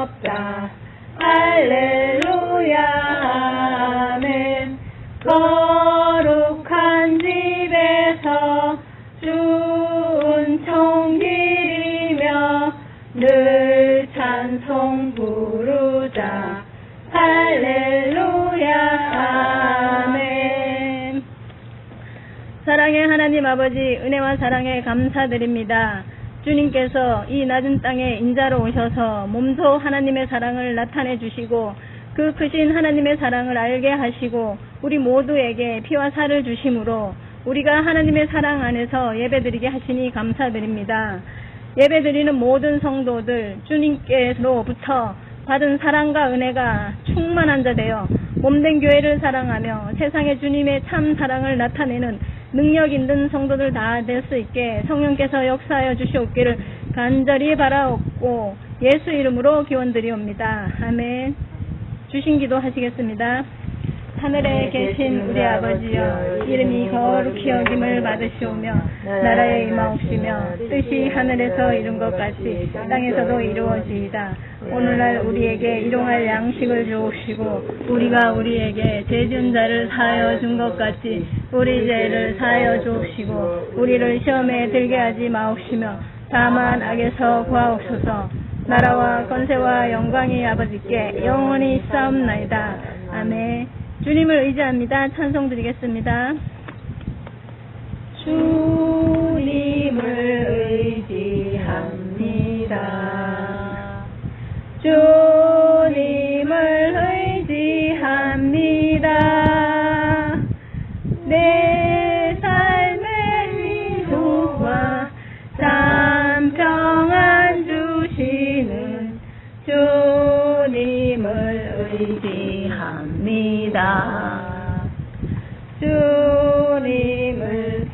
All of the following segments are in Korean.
없다. 할렐루야 아멘. 거룩한 집에서 준총 기리며 늘 찬송 부르자. 할렐루야 아멘. 사랑의 하나님 아버지, 은혜와 사랑에 감사드립니다. 주님께서 이 낮은 땅에 인자로 오셔서 몸소 하나님의 사랑을 나타내 주시고 그 크신 하나님의 사랑을 알게 하시고 우리 모두에게 피와 살을 주심으로 우리가 하나님의 사랑 안에서 예배드리게 하시니 감사드립니다. 예배드리는 모든 성도들 주님께로부터 받은 사랑과 은혜가 충만한 자 되어 몸된 교회를 사랑하며 세상에 주님의 참 사랑을 나타내는 능력 있는 성도들 다 될 수 있게 성령께서 역사하여 주시옵기를 간절히 바라옵고 예수 이름으로 기원드리옵니다. 아멘. 주신 기도 하시겠습니다. 하늘에 계신 우리 아버지여, 이름이 거룩히 여김을 받으시오며 나라에 임하옵시며 뜻이 하늘에서 이룬 것 같이 땅에서도 이루어지이다. 오늘날 우리에게 일용할 양식을 주옵시고 우리가 우리에게 죄 지은 자를 사하여 준 것 같이 우리 죄를 사하여 주옵시고 우리를 시험에 들게 하지 마옵시며 다만 악에서 구하옵소서. 나라와 권세와 영광이 아버지께 영원히 있사옵나이다. 아멘. 주님을 의지합니다. 찬송 드리겠습니다. 주님을 의지합니다. 주님을 의지합니다. 내 삶의 위로와 참 평안 주시는 주님을 의지합니다. 주님을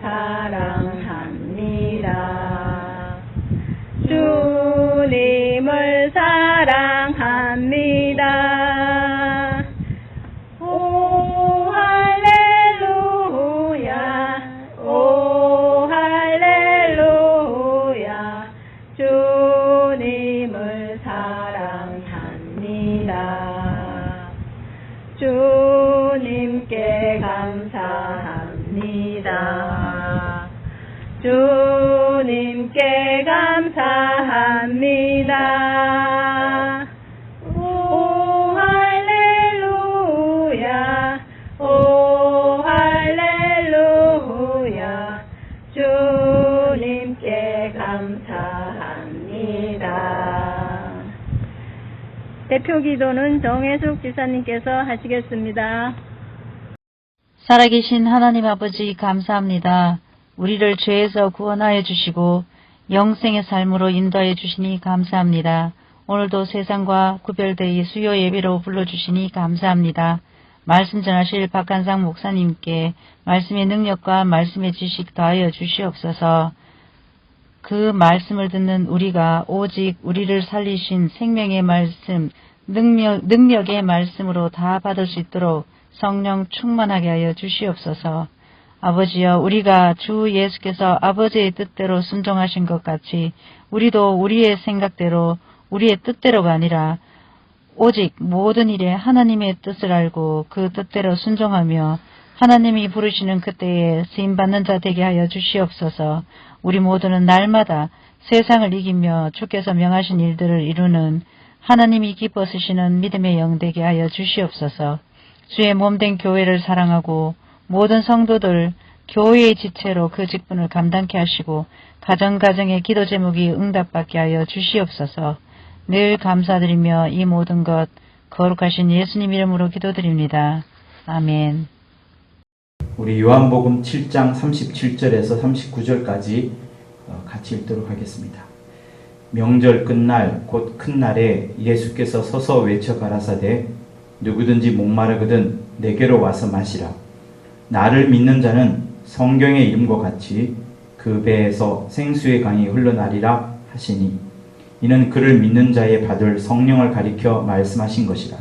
사랑합니다. 주님을 사랑합니다. 오 할렐루야, 오 할렐루야, 주님을 사랑합니다. 주님께 감사합니다. 주님께 감사합니다. 오 할렐루야, 오 할렐루야, 주님께 감사합니다. 대표 기도는 정혜숙 지사님께서 하시겠습니다. 살아계신 하나님 아버지 감사합니다. 우리를 죄에서 구원하여 주시고 영생의 삶으로 인도하여 주시니 감사합니다. 오늘도 세상과 구별되이 수요 예배로 불러주시니 감사합니다. 말씀 전하실 박한상 목사님께 말씀의 능력과 말씀의 지식 더하여 주시옵소서. 그 말씀을 듣는 우리가 오직 우리를 살리신 생명의 말씀, 능력의 말씀으로 다 받을 수 있도록 성령 충만하게 하여 주시옵소서. 아버지여, 우리가 주 예수께서 아버지의 뜻대로 순종하신 것 같이 우리도 우리의 생각대로 우리의 뜻대로가 아니라 오직 모든 일에 하나님의 뜻을 알고 그 뜻대로 순종하며 하나님이 부르시는 그때에 쓰임받는 자 되게 하여 주시옵소서. 우리 모두는 날마다 세상을 이기며 주께서 명하신 일들을 이루는 하나님이 기뻐 쓰시는 믿음의 영 되게 하여 주시옵소서. 주의 몸된 교회를 사랑하고 모든 성도들 교회의 지체로 그 직분을 감당케 하시고 가정가정의 기도 제목이 응답받게 하여 주시옵소서. 늘 감사드리며 이 모든 것 거룩하신 예수님 이름으로 기도드립니다. 아멘. 우리 요한복음 7장 37절에서 39절까지 같이 읽도록 하겠습니다. 명절 끝날 곧 큰 날에 예수께서 서서 외쳐 가라사대 누구든지 목마르거든 내게로 와서 마시라. 나를 믿는 자는 성경의 이름과 같이 그 배에서 생수의 강이 흘러나리라 하시니 이는 그를 믿는 자의 받을 성령을 가리켜 말씀하신 것이라.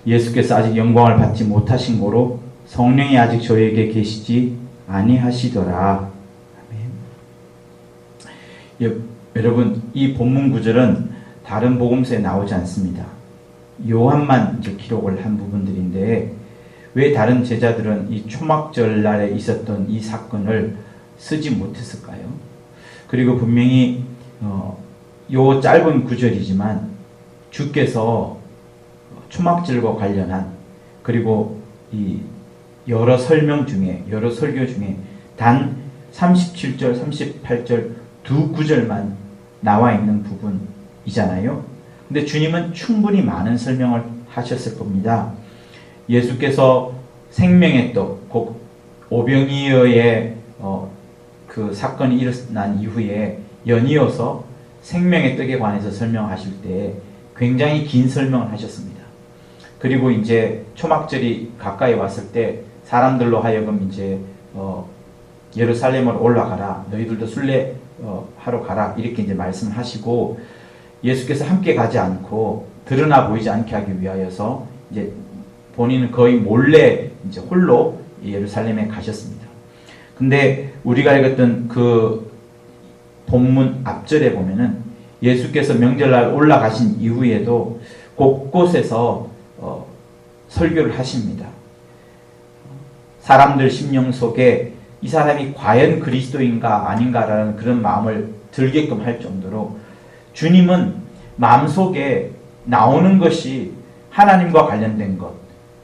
예수께서 아직 영광을 받지 못하신 고로 성령이 아직 저에게 계시지 아니하시더라. 아멘. 여러분, 이 본문 구절은 다른 복음서에 나오지 않습니다. 요한만 이제 기록을 한 부분들인데 왜 다른 제자들은 이 초막절 날에 있었던 이 사건을 쓰지 못했을까요? 그리고 분명히 요 짧은 구절이지만 주께서 초막절과 관련한 그리고 이 여러 설교 중에 단 37절, 38절 두 구절만 나와 있는 부분이잖아요. 근데 주님은 충분히 많은 설명을 하셨을 겁니다. 예수께서 생명의 떡, 곧 오병이어의 그 사건이 일어난 이후에 연이어서 생명의 떡에 관해서 설명하실 때 굉장히 긴 설명을 하셨습니다. 그리고 이제 초막절이 가까이 왔을 때 사람들로 하여금 이제 예루살렘으로 올라가라, 너희들도 순례 하러 가라, 이렇게 이제 말씀하시고 예수께서 함께 가지 않고 드러나 보이지 않게 하기 위하여서 이제 본인은 거의 몰래 이제 홀로 예루살렘에 가셨습니다. 근데 우리가 읽었던 그 본문 앞절에 보면은 예수께서 명절날 올라가신 이후에도 곳곳에서 설교를 하십니다. 사람들 심령 속에 이 사람이 과연 그리스도인가 아닌가라는 그런 마음을 들게끔 할 정도로 주님은 마음속에 나오는 것이 하나님과 관련된 것,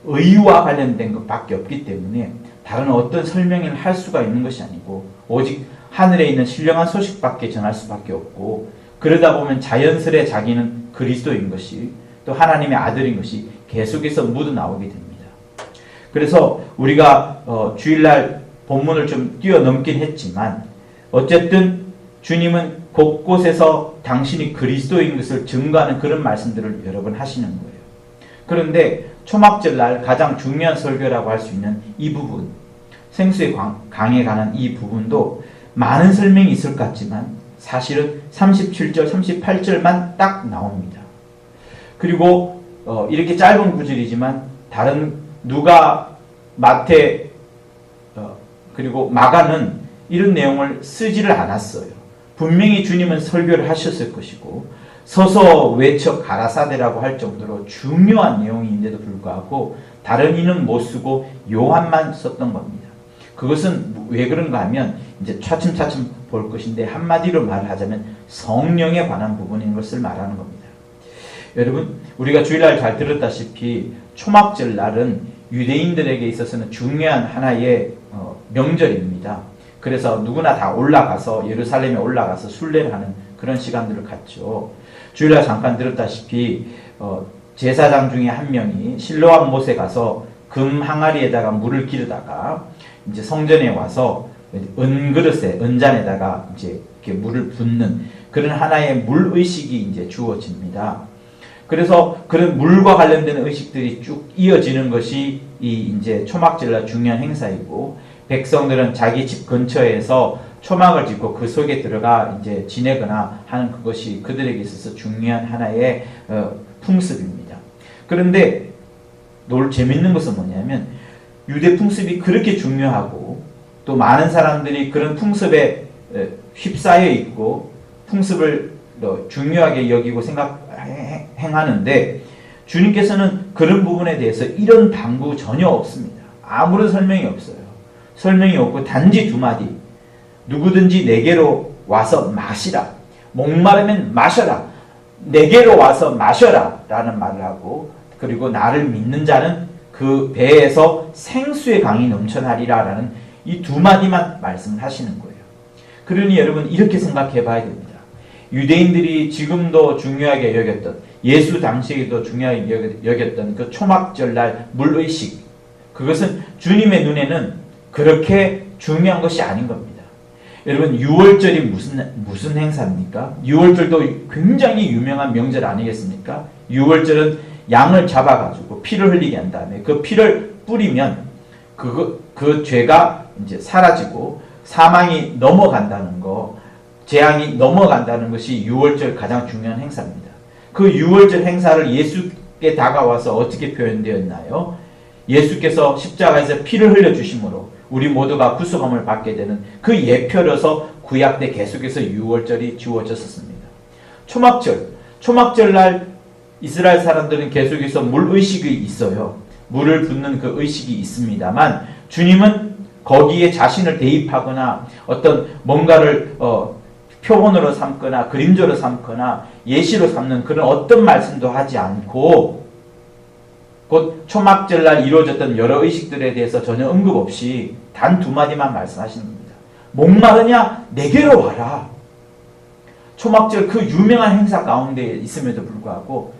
의와 관련된 것밖에 없기 때문에 다른 어떤 설명을 할 수가 있는 것이 아니고 오직 하늘에 있는 신령한 소식밖에 전할 수밖에 없고, 그러다 보면 자연스레 자기는 그리스도인 것이 또 하나님의 아들인 것이 계속해서 묻어나오게 됩니다. 그래서 우리가 주일날 본문을 좀 뛰어넘긴 했지만 어쨌든 주님은 곳곳에서 당신이 그리스도인 것을 증거하는 그런 말씀들을 여러 번 하시는 거예요. 그런데 초막절날 가장 중요한 설교라고 할 수 있는 이 부분, 생수의 강에 관한 이 부분도 많은 설명이 있을 것 같지만 사실은 37절, 38절만 딱 나옵니다. 그리고 이렇게 짧은 구절이지만 다른 누가, 마태, 그리고 마가는 이런 내용을 쓰지를 않았어요. 분명히 주님은 설교를 하셨을 것이고 서서 외쳐 가라사대라고 할 정도로 중요한 내용인데도 불구하고 다른 이는 못 쓰고 요한만 썼던 겁니다. 그것은 왜 그런가 하면 이제 차츰차츰 볼 것인데 한마디로 말하자면 성령에 관한 부분인 것을 말하는 겁니다. 여러분, 우리가 주일날 잘 들었다시피 초막절 날은 유대인들에게 있어서는 중요한 하나의 명절입니다. 그래서 누구나 다 올라가서 예루살렘에 올라가서 순례를 하는 그런 시간들을 갖죠. 주일날 잠깐 들었다시피 제사장 중에 한 명이 실로암 못에 가서 금 항아리에다가 물을 기르다가 이제 성전에 와서 은그릇에, 은잔에다가 이제 이렇게 물을 붓는 그런 하나의 물 의식이 이제 주어집니다. 그래서 그런 물과 관련된 의식들이 쭉 이어지는 것이 이 이제 초막절날 중요한 행사이고, 백성들은 자기 집 근처에서 초막을 짓고 그 속에 들어가 이제 지내거나 하는 그것이 그들에게 있어서 중요한 하나의 풍습입니다. 그런데 재밌는 것은 뭐냐면 유대 풍습이 그렇게 중요하고 또 많은 사람들이 그런 풍습에 휩싸여 있고 풍습을 중요하게 여기고 행하는데 주님께서는 그런 부분에 대해서 이런 당부 전혀 없습니다. 아무런 설명이 없어요. 설명이 없고 단지 두 마디, 누구든지 내게로 와서 마시라, 목마르면 마셔라, 내게로 와서 마셔라 라는 말을 하고, 그리고 나를 믿는 자는 그 배에서 생수의 강이 넘쳐나리라 라는 이 두 마디만 말씀하시는 거예요. 그러니 여러분 이렇게 생각해 봐야 됩니다. 유대인들이 지금도 중요하게 여겼던, 예수 당시에도 중요하게 여겼던 그 초막절날 물의식, 그것은 주님의 눈에는 그렇게 중요한 것이 아닌 겁니다. 여러분, 6월절이 무슨 행사입니까? 6월절도 굉장히 유명한 명절 아니겠습니까? 6월절은 양을 잡아가지고 피를 흘리게 한 다음에 그 피를 뿌리면 그 죄가 이제 사라지고 사망이 넘어간다는 거, 재앙이 넘어간다는 것이 6월절 가장 중요한 행사입니다. 그 6월절 행사를 예수께 다가와서 어떻게 표현되었나요? 예수께서 십자가에서 피를 흘려주심으로 우리 모두가 구속함을 받게 되는 그 예표로서 구약 때 계속해서 6월절이 주어졌었습니다. 초막절날 이스라엘 사람들은 계속해서 물의식이 있어요. 물을 붓는 그 의식이 있습니다만 주님은 거기에 자신을 대입하거나 어떤 뭔가를 표본으로 삼거나 그림조로 삼거나 예시로 삼는 그런 어떤 말씀도 하지 않고 곧 초막절날 이루어졌던 여러 의식들에 대해서 전혀 언급 없이 단 두 마디만 말씀하시는 겁니다. 목마르냐? 내게로 와라. 초막절 그 유명한 행사 가운데 있음에도 불구하고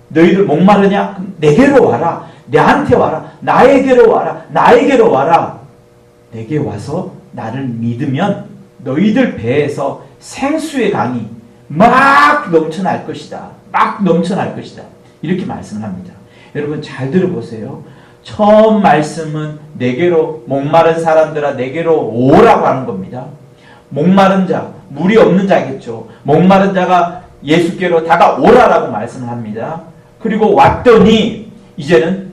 너희들 목마르냐? 내게로 와라. 내한테 와라. 나에게로 와라. 나에게로 와라. 내게 와서 나를 믿으면 너희들 배에서 생수의 강이 막 넘쳐날 것이다. 막 넘쳐날 것이다. 이렇게 말씀을 합니다. 여러분 잘 들어보세요. 처음 말씀은 내게로 목마른 사람들아 내게로 오라고 하는 겁니다. 목마른 자, 물이 없는 자겠죠. 목마른 자가 예수께로 다가오라라고 말씀을 합니다. 그리고 왔더니 이제는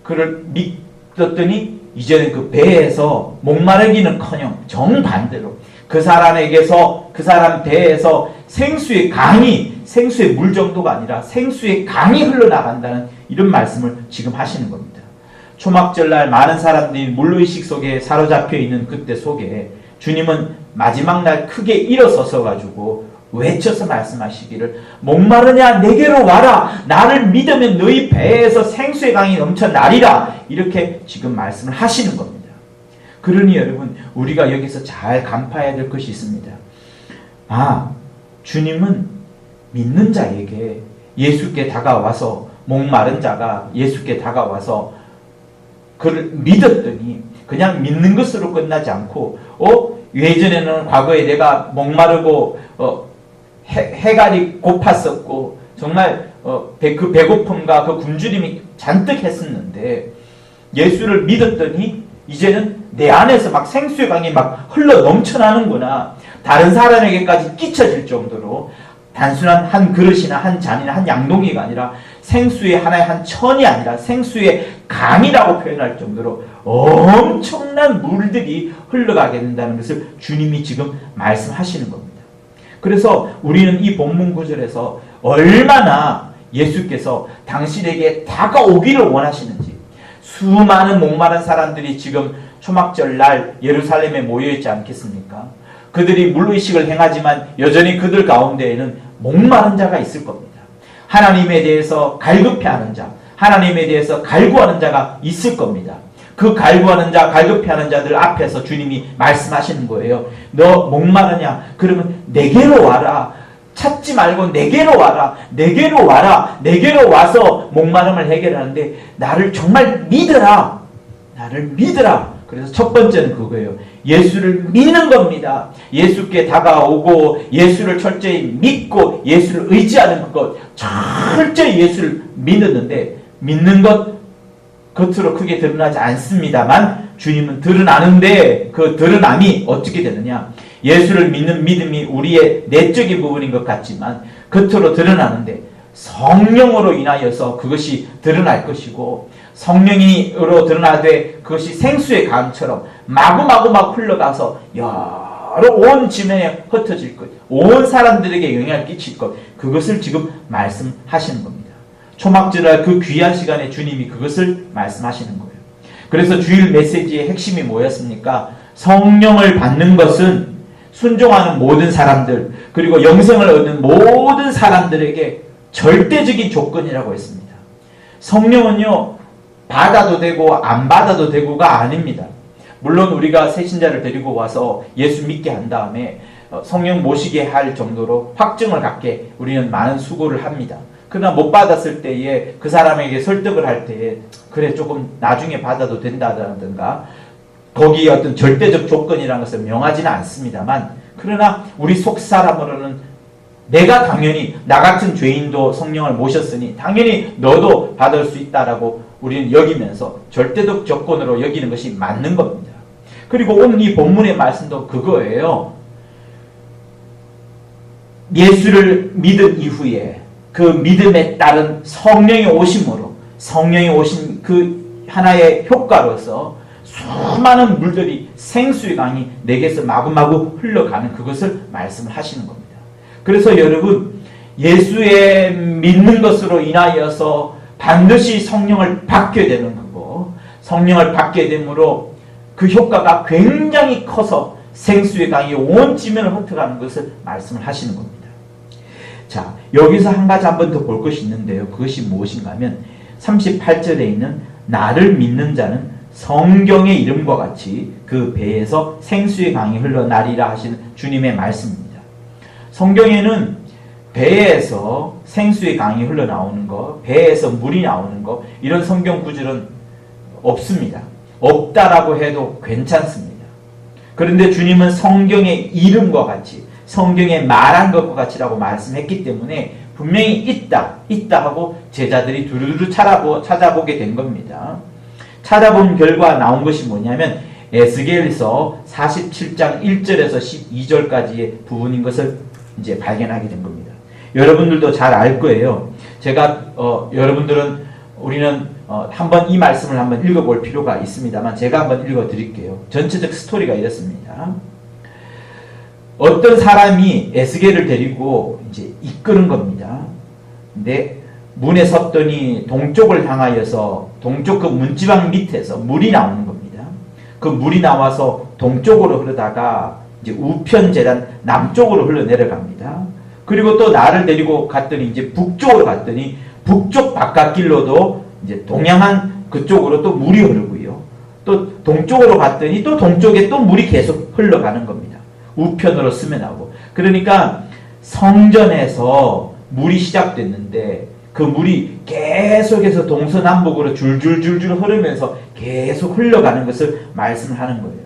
그를 믿었더니 이제는 그 배에서 목마르기는커녕 정반대로 그 사람에게서 그 사람 배에서 생수의 강이 생수의 물 정도가 아니라 생수의 강이 흘러나간다는 이런 말씀을 지금 하시는 겁니다. 초막절날 많은 사람들이 물의식 속에 사로잡혀 있는 그때 속에 주님은 마지막 날 크게 일어서서 가지고 외쳐서 말씀하시기를 목마르냐 내게로 와라 나를 믿으면 너희 배에서 생수의 강이 넘쳐나리라 이렇게 지금 말씀을 하시는 겁니다. 그러니 여러분 우리가 여기서 잘 간파해야 될 것이 있습니다. 주님은 믿는 자에게 예수께 다가와서 목마른 자가 예수께 다가와서 그를 믿었더니 그냥 믿는 것으로 끝나지 않고 예전에는 과거에 내가 목마르고 해갈이 고팠었고 정말 그 배고픔과 그 굶주림이 잔뜩 했었는데 예수를 믿었더니 이제는 내 안에서 막 생수의 강이 막 흘러 넘쳐나는구나. 다른 사람에게까지 끼쳐질 정도로 단순한 한 그릇이나 한 잔이나 한 양동이가 아니라 생수의 하나의 한 천이 아니라 생수의 강이라고 표현할 정도로 엄청난 물들이 흘러가게 된다는 것을 주님이 지금 말씀하시는 겁니다. 그래서 우리는 이 본문 구절에서 얼마나 예수께서 당신에게 다가오기를 원하시는지 수많은 목마른 사람들이 지금 초막절 날 예루살렘에 모여있지 않겠습니까? 그들이 물의식을 행하지만 여전히 그들 가운데에는 목마른 자가 있을 겁니다. 하나님에 대해서 갈급해하는 자, 하나님에 대해서 갈구하는 자가 있을 겁니다. 그 갈구하는 자, 갈급해하는 자들 앞에서 주님이 말씀하시는 거예요. 너 목마르냐? 그러면 내게로 와라. 찾지 말고 내게로 와라. 내게로 와라. 내게로 와서 목마름을 해결하는데 나를 정말 믿으라. 나를 믿으라. 그래서 첫 번째는 그거예요. 예수를 믿는 겁니다. 예수께 다가오고 예수를 철저히 믿고 예수를 의지하는 것. 철저히 예수를 믿었는데 믿는 것 겉으로 크게 드러나지 않습니다만 주님은 드러나는데 그 드러남이 어떻게 되느냐. 예수를 믿는 믿음이 우리의 내적인 부분인 것 같지만 겉으로 드러나는데 성령으로 인하여서 그것이 드러날 것이고 성령으로 드러나되 그것이 생수의 강처럼 마구마구 막 흘러가서 여러 온 지면에 흩어질 것, 온 사람들에게 영향을 끼칠 것, 그것을 지금 말씀하시는 겁니다. 초막절날 그 귀한 시간에 주님이 그것을 말씀하시는 거예요. 그래서 주일 메시지의 핵심이 뭐였습니까? 성령을 받는 것은 순종하는 모든 사람들 그리고 영생을 얻는 모든 사람들에게 절대적인 조건이라고 했습니다. 성령은요 받아도 되고 안 받아도 되고가 아닙니다. 물론 우리가 새신자를 데리고 와서 예수 믿게 한 다음에 성령 모시게 할 정도로 확증을 갖게 우리는 많은 수고를 합니다. 그러나 못 받았을 때에 그 사람에게 설득을 할 때에 그래 조금 나중에 받아도 된다든가 거기에 어떤 절대적 조건이라는 것을 명하지는 않습니다만 그러나 우리 속사람으로는 내가 당연히 나 같은 죄인도 성령을 모셨으니 당연히 너도 받을 수 있다라고 우리는 여기면서 절대적 조건으로 여기는 것이 맞는 겁니다. 그리고 오늘 이 본문의 말씀도 그거예요. 예수를 믿은 이후에 그 믿음에 따른 성령의 오심으로 성령이 오신 그 하나의 효과로서 수많은 물들이 생수의 강이 내게서 마구마구 흘러가는 그것을 말씀을 하시는 겁니다. 그래서 여러분 예수의 믿는 것으로 인하여서 반드시 성령을 받게 되는 거고, 성령을 받게 되므로 그 효과가 굉장히 커서 생수의 강이 온 지면을 흩어가는 것을 말씀을 하시는 겁니다. 자, 여기서 한 가지 한 번 더 볼 것이 있는데요. 그것이 무엇인가 하면 38절에 있는 나를 믿는 자는 성경의 이름과 같이 그 배에서 생수의 강이 흘러나리라 하시는 주님의 말씀입니다. 성경에는 배에서 생수의 강이 흘러나오는 것, 배에서 물이 나오는 것, 이런 성경 구절은 없습니다. 없다라고 해도 괜찮습니다. 그런데 주님은 성경의 이름과 같이, 성경에 말한 것과 같이라고 말씀했기 때문에 분명히 있다 하고 제자들이 두루두루 찾아보게 된 겁니다. 찾아본 결과 나온 것이 뭐냐면 에스겔서 47장 1절에서 12절까지의 부분인 것을 이제 발견하게 된 겁니다. 여러분들도 잘 알 거예요. 제가 여러분들은 우리는 한번 이 말씀을 한번 읽어볼 필요가 있습니다만 제가 한번 읽어드릴게요. 전체적 스토리가 이렇습니다. 어떤 사람이 에스겔을 데리고 이제 이끄는 겁니다. 근데 문에 섰더니 동쪽을 향하여서 동쪽 그 문지방 밑에서 물이 나오는 겁니다. 그 물이 나와서 동쪽으로 흐르다가 이제 우편 제단 남쪽으로 흘러 내려갑니다. 그리고 또 나를 데리고 갔더니 이제 북쪽으로 갔더니 북쪽 바깥길로도 이제 동양한 그쪽으로 또 물이 흐르고요. 또 동쪽으로 갔더니 또 동쪽에 또 물이 계속 흘러가는 겁니다. 우편으로 스며나오고. 그러니까 성전에서 물이 시작됐는데 그 물이 계속해서 동서남북으로 줄줄줄줄 흐르면서 계속 흘러가는 것을 말씀을 하는 거예요.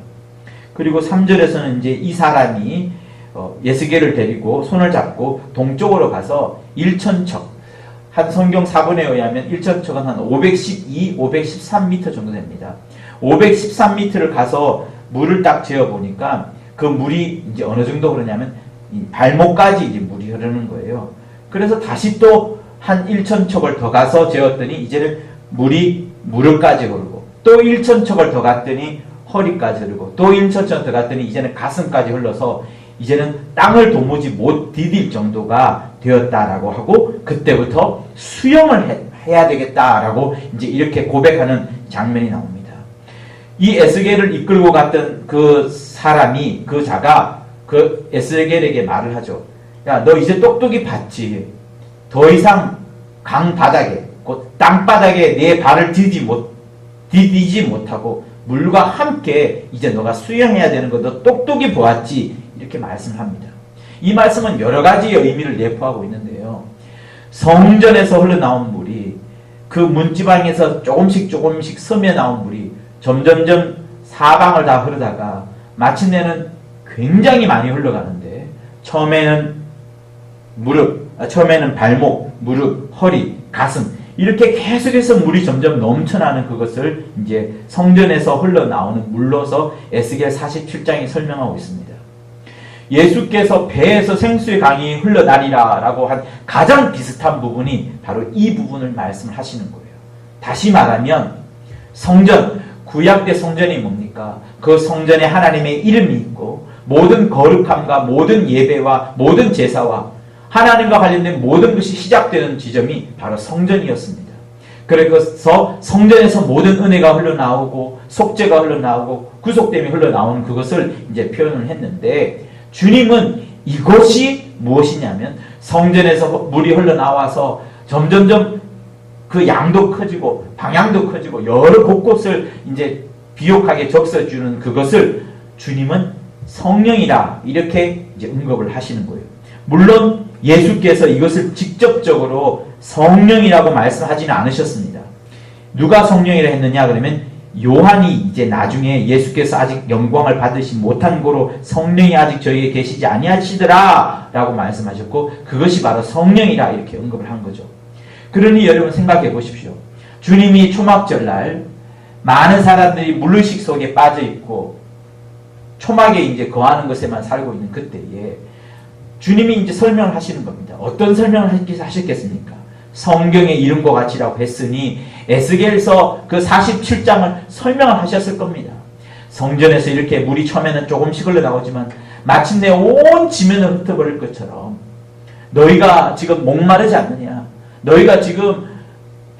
그리고 3절에서는 이제 이 사람이 에스겔을 데리고 손을 잡고 동쪽으로 가서 1,000척, 한 성경 사본에 의하면 1,000척은 한 512, 513m 정도 됩니다. 513m를 가서 물을 딱 재어보니까 그 물이 이제 어느 정도 흐르냐면 발목까지 이제 물이 흐르는 거예요. 그래서 다시 또 한 1,000척을 더 가서 재었더니 이제는 물이 무릎까지 흐르고, 또 1,000척을 더 갔더니 허리까지 흐르고, 또 1,000척 더 갔더니 이제는 가슴까지 흘러서 이제는 땅을 도무지 못 디딜 정도가 되었다라고 하고, 그때부터 수영을 해야 되겠다라고 이제 이렇게 고백하는 장면이 나옵니다. 이 에스겔을 이끌고 갔던 그 사람이, 그 자가 그 에스겔에게 말을 하죠. 야, 너 이제 똑똑히 봤지. 더 이상 강 바닥에, 곧 땅바닥에 내 발을 디디지 못하고 물과 함께 이제 너가 수영해야 되는 거 너 똑똑히 보았지. 이렇게 말씀합니다. 이 말씀은 여러 가지의 의미를 내포하고 있는데요. 성전에서 흘러나온 물이 그 문지방에서 조금씩 스며 나온 물이 점점점 사방을 다 흐르다가 마침내는 굉장히 많이 흘러가는데, 처음에는 발목, 무릎, 허리, 가슴, 이렇게 계속해서 물이 점점 넘쳐나는 그것을 이제 성전에서 흘러나오는 물로서 에스겔 47장이 설명하고 있습니다. 예수께서 배에서 생수의 강이 흘러나리라 라고 한 가장 비슷한 부분이 바로 이 부분을 말씀을 하시는 거예요. 다시 말하면 성전, 구약의 성전이 뭡니까? 그 성전에 하나님의 이름이 있고 모든 거룩함과 모든 예배와 모든 제사와 하나님과 관련된 모든 것이 시작되는 지점이 바로 성전이었습니다. 그래서 성전에서 모든 은혜가 흘러나오고 속죄가 흘러나오고 구속됨이 흘러나오는 그것을 이제 표현을 했는데, 주님은 이것이 무엇이냐면 성전에서 물이 흘러나와서 점점점 그 양도 커지고 방향도 커지고 여러 곳곳을 이제 비옥하게 적셔주는 그것을 주님은 성령이라 이렇게 이제 언급을 하시는 거예요. 물론 예수께서 이것을 직접적으로 성령이라고 말씀하지는 않으셨습니다. 누가 성령이라 했느냐 그러면 요한이 이제 나중에 예수께서 아직 영광을 받으시 못한 고로 성령이 아직 저희에 계시지 아니하시더라 라고 말씀하셨고, 그것이 바로 성령이라 이렇게 언급을 한 거죠. 그러니 여러분 생각해 보십시오. 주님이 초막절날 많은 사람들이 물의식 속에 빠져 있고 초막에 이제 거하는 것에만 살고 있는 그때에 주님이 이제 설명을 하시는 겁니다. 어떤 설명을 하셨겠습니까? 성경의 이름과 같이라고 했으니 에스겔서 그 47장을 설명을 하셨을 겁니다. 성전에서 이렇게 물이 처음에는 조금씩 흘러나오지만 마침내 온 지면을 흩어버릴 것처럼 너희가 지금 목마르지 않느냐? 너희가 지금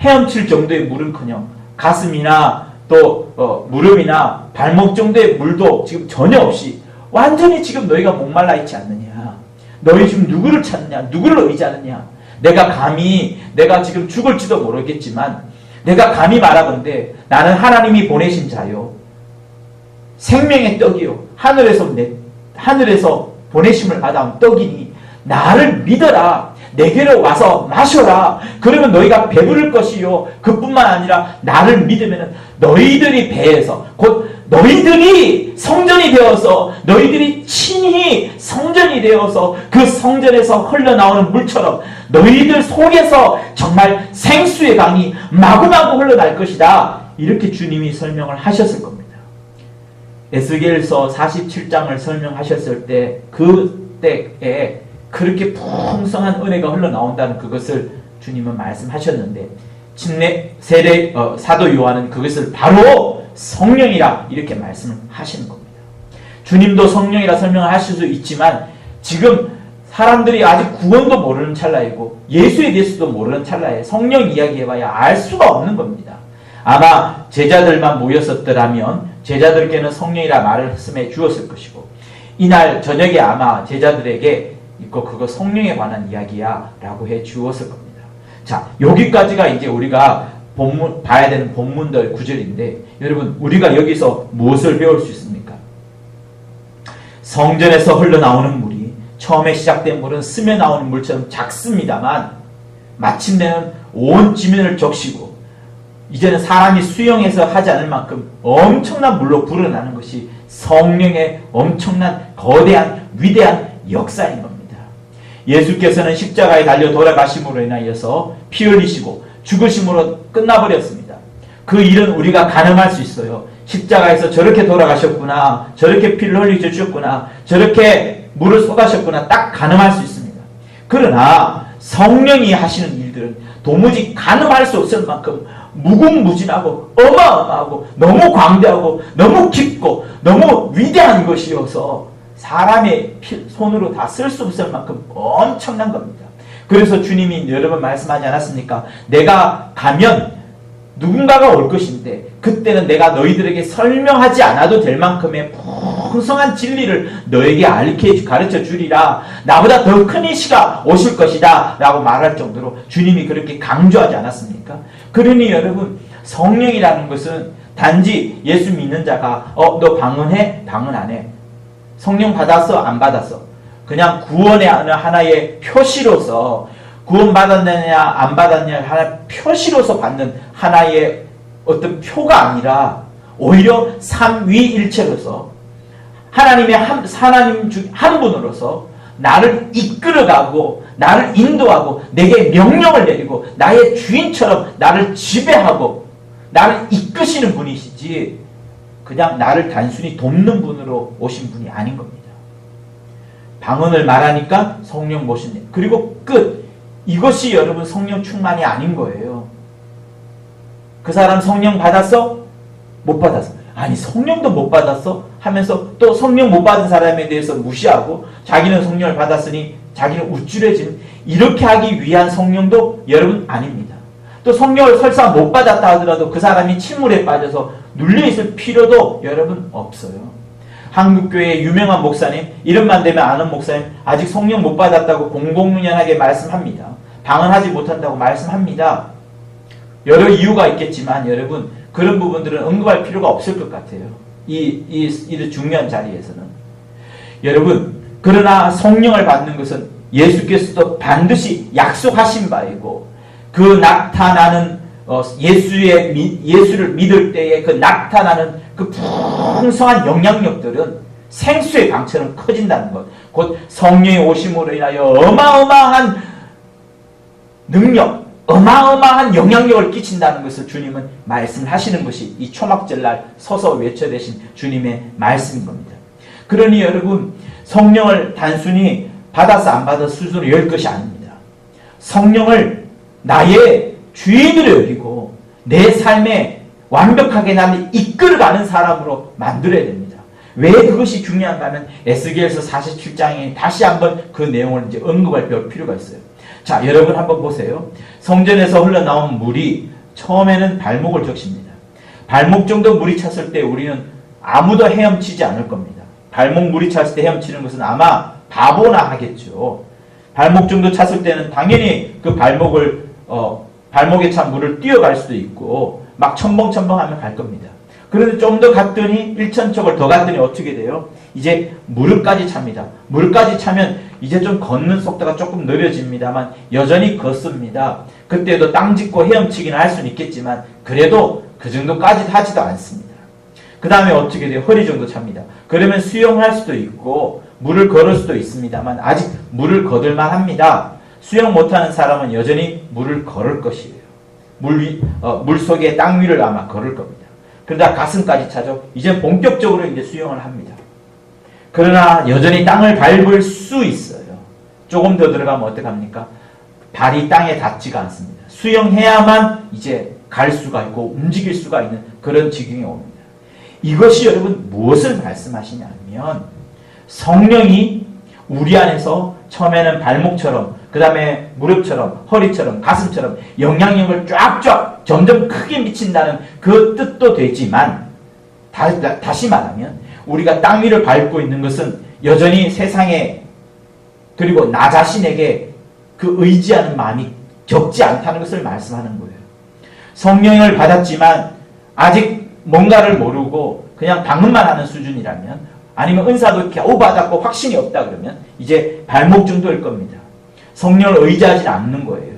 헤엄칠 정도의 물은커녕 가슴이나 또 무릎이나 발목 정도의 물도 지금 전혀 없이 완전히 지금 너희가 목말라 있지 않느냐? 너희 지금 누구를 찾느냐? 누구를 의지하느냐? 내가 지금 죽을지도 모르겠지만 내가 감히 말하건대 나는 하나님이 보내신 자요 생명의 떡이요 하늘에서 보내심을 받아온 떡이니 나를 믿어라. 내게로 와서 마셔라. 그러면 너희가 배부를 것이요. 그뿐만 아니라 나를 믿으면 너희들이 배에서 곧 너희들이 성전이 되어서 너희들이 친히 성전이 되어서 그 성전에서 흘러나오는 물처럼 너희들 속에서 정말 생수의 강이 마구마구 흘러날 것이다. 이렇게 주님이 설명을 하셨을 겁니다. 에스겔서 47장을 설명하셨을 때 그때에 그렇게 풍성한 은혜가 흘러나온다는 그것을 주님은 말씀하셨는데 사도 요한은 그것을 바로 성령이라 이렇게 말씀을 하시는 겁니다. 주님도 성령이라 설명을 하실 수 있지만 지금 사람들이 아직 구원도 모르는 찰나이고 예수에 대해서도 모르는 찰나에 성령 이야기해봐야 알 수가 없는 겁니다. 아마 제자들만 모였었더라면 제자들께는 성령이라 말을 했음에 주었을 것이고 이날 저녁에 아마 제자들에게 이거 그거 성령에 관한 이야기야 라고 해 주었을 겁니다. 자, 여기까지가 이제 우리가 봐야 되는 본문들 구절인데 여러분 우리가 여기서 무엇을 배울 수 있습니까? 성전에서 흘러나오는 물이 처음에 시작된 물은 스며 나오는 물처럼 작습니다만 마침내는 온 지면을 적시고 이제는 사람이 수영해서 하지 않을 만큼 엄청난 물로 불어나는 것이 성령의 엄청난 거대한 위대한 역사인 겁니다. 예수께서는 십자가에 달려 돌아가심으로 인하여서 피 흘리시고 죽으심으로 끝나버렸습니다. 그 일은 우리가 가늠할 수 있어요. 십자가에서 저렇게 돌아가셨구나, 저렇게 피를 흘리셨구나, 저렇게 물을 쏟아셨구나 딱 가늠할 수 있습니다. 그러나 성령이 하시는 일들은 도무지 가늠할 수 없을 만큼 무궁무진하고 어마어마하고 너무 광대하고 너무 깊고 너무 위대한 것이어서 사람의 손으로 다 쓸 수 없을 만큼 엄청난 겁니다. 그래서 주님이 여러 번 말씀하지 않았습니까? 내가 가면 누군가가 올 것인데 그때는 내가 너희들에게 설명하지 않아도 될 만큼의 풍성한 진리를 너에게 가르쳐 주리라. 나보다 더 큰 이시가 오실 것이다 라고 말할 정도로 주님이 그렇게 강조하지 않았습니까? 그러니 여러분 성령이라는 것은 단지 예수 믿는 자가 너 방언해? 방언 안 해? 성령 받았어? 안 받았어? 그냥 구원의 하나의 표시로서 구원받았느냐 안 받았느냐 하나의 표시로서 받는 하나의 어떤 표가 아니라 오히려 삼위일체로서 하나님 중 한 분으로서 나를 이끌어가고 나를 인도하고 내게 명령을 내리고 나의 주인처럼 나를 지배하고 나를 이끄시는 분이시지 그냥 나를 단순히 돕는 분으로 오신 분이 아닌 겁니다. 방언을 말하니까 성령 모시네. 그리고 끝. 이것이 여러분 성령 충만이 아닌 거예요. 그 사람 성령 받았어? 못 받았어. 아니 성령도 못 받았어? 하면서 또 성령 못 받은 사람에 대해서 무시하고 자기는 성령을 받았으니 자기는 우쭐해지는 이렇게 하기 위한 성령도 여러분 아닙니다. 또 성령을 설사 못 받았다 하더라도 그 사람이 침울에 빠져서 눌려있을 필요도 여러분 없어요. 한국교회의 유명한 목사님, 이름만 되면 아는 목사님 아직 성령 못 받았다고 공공연하게 말씀합니다. 방언하지 못한다고 말씀합니다. 여러 이유가 있겠지만 여러분 그런 부분들은 언급할 필요가 없을 것 같아요. 이 중요한 자리에서는. 여러분 그러나 성령을 받는 것은 예수께서도 반드시 약속하신 바이고 그 나타나는 예수를 믿을 때에 그 나타나는 그 풍성한 영향력들은 생수의 강처럼 커진다는 것. 곧 성령의 오심으로 인하여 어마어마한 능력, 어마어마한 영향력을 끼친다는 것을 주님은 말씀하시는 것이 이 초막절날 서서 외쳐대신 주님의 말씀인 겁니다. 그러니 여러분 성령을 단순히 받아서 안 받아서 수준으로 열 것이 아닙니다. 성령을 나의 주인으로 여기고 내 삶에 완벽하게 나를 이끌어가는 사람으로 만들어야 됩니다. 왜 그것이 중요한가 하면 에스겔서 47장에 다시 한번 그 내용을 이제 언급할 필요가 있어요. 자, 여러분 한번 보세요. 성전에서 흘러나온 물이 처음에는 발목을 적십니다. 발목 정도 물이 찼을 때 우리는 아무도 헤엄치지 않을 겁니다. 발목 물이 찼을 때 헤엄치는 것은 아마 바보나 하겠죠. 발목 정도 찼을 때는 당연히 그 발목에 찬 물을 뛰어갈 수도 있고 막 첨벙첨벙하면 갈 겁니다. 그런데 좀 더 갔더니 1천척을 더 갔더니 어떻게 돼요? 이제 무릎까지 찹니다. 무릎까지 차면 이제 좀 걷는 속도가 조금 느려집니다만 여전히 걷습니다. 그때도 땅 짚고 헤엄치기는 할 수는 있겠지만 그래도 그 정도까지 하지도 않습니다. 그 다음에 어떻게 돼요? 허리 정도 찹니다. 그러면 수영할 수도 있고 물을 걸을 수도 있습니다만 아직 물을 거들만 합니다. 수영 못하는 사람은 여전히 물을 걸을 것이에요. 물 속에 땅 위를 아마 걸을 겁니다. 그러다 가슴까지 차죠. 이제 본격적으로 이제 수영을 합니다. 그러나 여전히 땅을 밟을 수 있어요. 조금 더 들어가면 어떡합니까? 발이 땅에 닿지가 않습니다. 수영해야만 이제 갈 수가 있고 움직일 수가 있는 그런 지경이 옵니다. 이것이 여러분 무엇을 말씀하시냐면 성령이 우리 안에서 처음에는 발목처럼 그 다음에 무릎처럼 허리처럼 가슴처럼 영향력을 쫙쫙 점점 크게 미친다는 그 뜻도 되지만 다시 말하면 우리가 땅 위를 밟고 있는 것은 여전히 세상에 그리고 나 자신에게 그 의지하는 마음이 적지 않다는 것을 말씀하는 거예요. 성령을 받았지만 아직 뭔가를 모르고 그냥 방언만 하는 수준이라면 아니면 은사도 겨우 받았고 확신이 없다 그러면 이제 발목 정도일 겁니다. 성령을 의지하지 않는 거예요.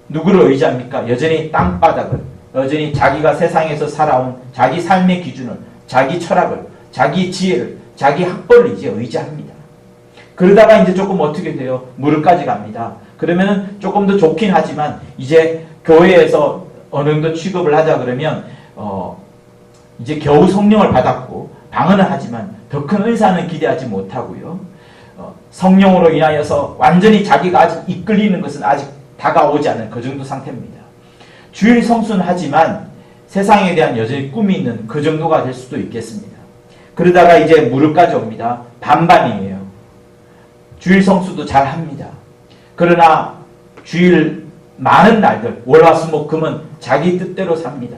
누구를 의지합니까? 여전히 땅바닥을, 여전히 자기가 세상에서 살아온 자기 삶의 기준을, 자기 철학을, 자기 지혜를, 자기 학벌을 이제 의지합니다. 그러다가 이제 조금 어떻게 돼요? 무릎까지 갑니다. 그러면 조금 더 좋긴 하지만 이제 교회에서 어느 정도 취급을 하자 그러면 이제 겨우 성령을 받았고 방언을 하지만 더 큰 은사는 기대하지 못하고요. 성령으로 인하여서 완전히 자기가 아직 이끌리는 것은 아직 다가오지 않은 그 정도 상태입니다. 주일 성수는 하지만 세상에 대한 여전히 꿈이 있는 그 정도가 될 수도 있겠습니다. 그러다가 이제 무릎까지 옵니다. 반반이에요. 주일 성수도 잘 합니다. 그러나 주일 많은 날들 월화수목금은 자기 뜻대로 삽니다.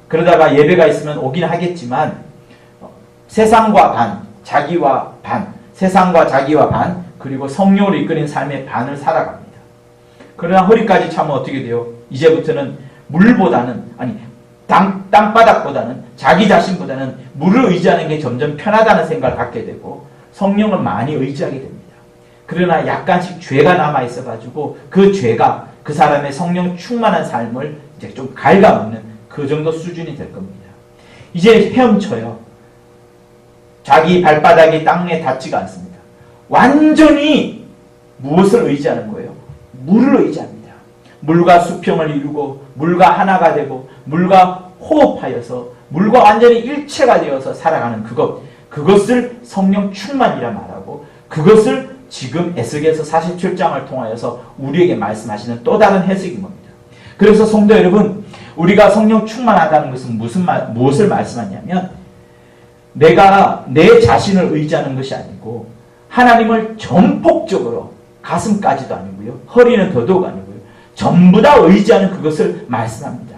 그러다가 예배가 있으면 오긴 하겠지만 세상과 반, 자기와 반, 세상과 자기와 반, 그리고 성령으로 이끌린 삶의 반을 살아갑니다. 그러나 허리까지 차면 어떻게 돼요? 이제부터는 물보다는 땅바닥보다는 자기 자신보다는 물을 의지하는 게 점점 편하다는 생각을 갖게 되고 성령을 많이 의지하게 됩니다. 그러나 약간씩 죄가 남아 있어가지고 그 죄가 그 사람의 성령 충만한 삶을 이제 좀 갉아먹는 그 정도 수준이 될 겁니다. 이제 헤엄쳐요. 자기 발바닥이 땅에 닿지가 않습니다. 완전히 무엇을 의지하는 거예요? 물을 의지합니다. 물과 수평을 이루고 물과 하나가 되고 물과 호흡하여서 물과 완전히 일체가 되어서 살아가는 그것을 성령 충만이라 말하고 그것을 지금 에스겔서 47장을 통하여서 우리에게 말씀하시는 또 다른 해석인 겁니다. 그래서 성도 여러분, 우리가 성령 충만하다는 것은 무엇을 말씀하냐면 내가 내 자신을 의지하는 것이 아니고 하나님을 전폭적으로 가슴까지도 아니고요. 허리는 더더욱 아니고요. 전부 다 의지하는 그것을 말씀합니다.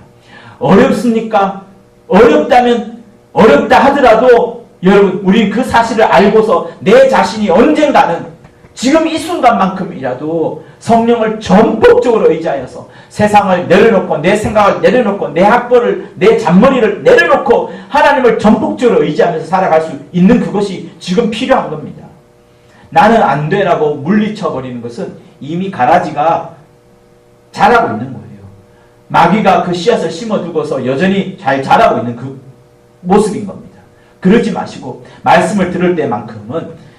어렵습니까? 어렵다면 어렵다 하더라도 여러분 우리 그 사실을 알고서 내 자신이 언젠가는 지금 이 순간만큼이라도 성령을 전폭적으로 의지하여서 세상을 내려놓고 내 생각을 내려놓고 내 학벌을 내 잔머리를 내려놓고 하나님을 전폭적으로 의지하면서 살아갈 수 있는 그것이 지금 필요한 겁니다. 나는 안 돼라고 물리쳐버리는 것은 이미 가라지가 자라고 있는 거예요. 마귀가 그 씨앗을 심어두고서 여전히 잘 자라고 있는 그 모습인 겁니다. 그러지 마시고 말씀을 들을 때만큼은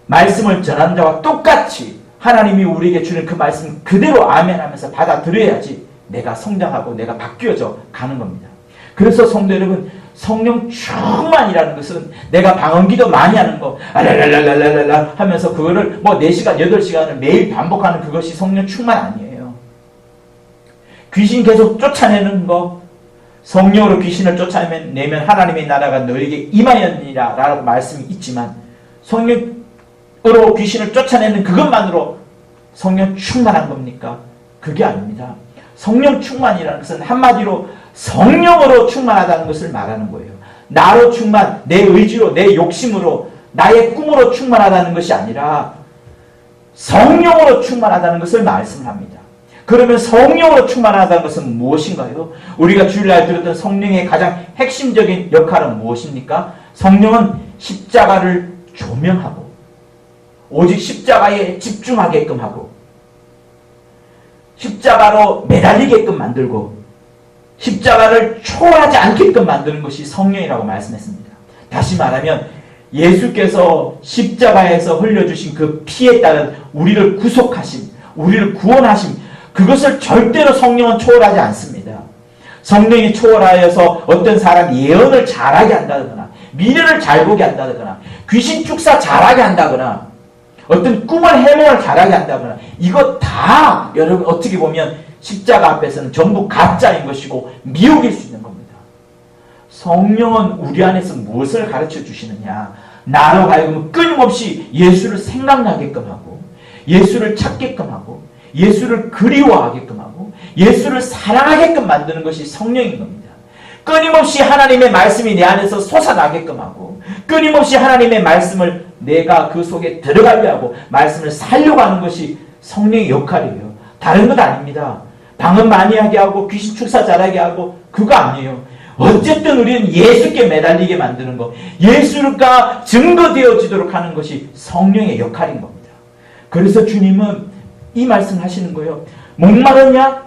말씀을 전하는 자와 똑같이 하나님이 우리에게 주는 그 말씀 그대로 아멘하면서 받아들여야지 내가 성장하고 내가 바뀌어져 가는 겁니다. 그래서 성도 여러분, 성령 충만이라는 것은 내가 방언기도 많이 하는 거 알랄랄랄랄랄 하면서 그거를 4시간 8시간을 매일 반복하는 그것이 성령 충만 아니에요. 귀신 계속 쫓아내는 거, 성령으로 귀신을 쫓아내면 하나님의 나라가 너에게 임하였느니라 라고 말씀이 있지만 성령으로 귀신을 쫓아내는 그것만으로 성령 충만한 겁니까? 그게 아닙니다. 성령 충만이라는 것은 한마디로 성령으로 충만하다는 것을 말하는 거예요. 나로 충만, 내 의지로, 내 욕심으로, 나의 꿈으로 충만하다는 것이 아니라 성령으로 충만하다는 것을 말씀합니다. 그러면 성령으로 충만하다는 것은 무엇인가요? 우리가 주일날 들었던 성령의 가장 핵심적인 역할은 무엇입니까? 성령은 십자가를 조명하고 오직 십자가에 집중하게끔 하고 십자가로 매달리게끔 만들고 십자가를 초월하지 않게끔 만드는 것이 성령이라고 말씀했습니다. 다시 말하면 예수께서 십자가에서 흘려주신 그 피에 따른 우리를 구속하심, 우리를 구원하심, 그것을 절대로 성령은 초월하지 않습니다. 성령이 초월하여서 어떤 사람이 예언을 잘하게 한다거나 미래를 잘 보게 한다거나 귀신 축사 잘하게 한다거나 어떤 꿈을 해몽을 잘하게 한다거나 이거 다 여러분 어떻게 보면 십자가 앞에서는 전부 가짜인 것이고 미혹일 수 있는 겁니다. 성령은 우리 안에서 무엇을 가르쳐 주시느냐? 나로 하여금 끊임없이 예수를 생각나게끔 하고 예수를 찾게끔 하고 예수를 그리워하게끔 하고 예수를 사랑하게끔 만드는 것이 성령인 겁니다. 끊임없이 하나님의 말씀이 내 안에서 솟아나게끔 하고 끊임없이 하나님의 말씀을 내가 그 속에 들어가려 하고 말씀을 살려고 하는 것이 성령의 역할이에요. 다른 것 아닙니다. 방언 많이 하게 하고 귀신 축사 잘하게 하고 그거 아니에요. 어쨌든 우리는 예수께 매달리게 만드는 것, 예수가 증거되어지도록 하는 것이 성령의 역할인 겁니다. 그래서 주님은 이 말씀 하시는 거예요. 목마르냐?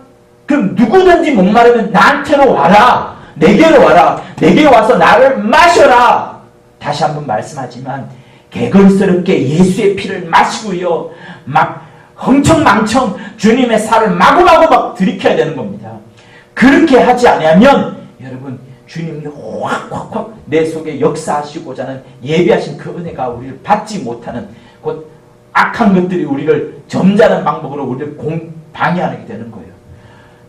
그럼 누구든지 목마르면 나한테로 와라. 내게로 와라. 내게 와서 나를 마셔라. 다시 한번 말씀하지만 개걸스럽게 예수의 피를 마시고요. 막 흥청망청 주님의 살을 마구마구 막 들이켜야 되는 겁니다. 그렇게 하지 않으면 여러분 주님이 확 내 속에 역사하시고자 하는 예비하신 그 은혜가 우리를 받지 못하는 곧 악한 것들이 우리를 점잖은 방법으로 우리를 방해하게 되는 거예요.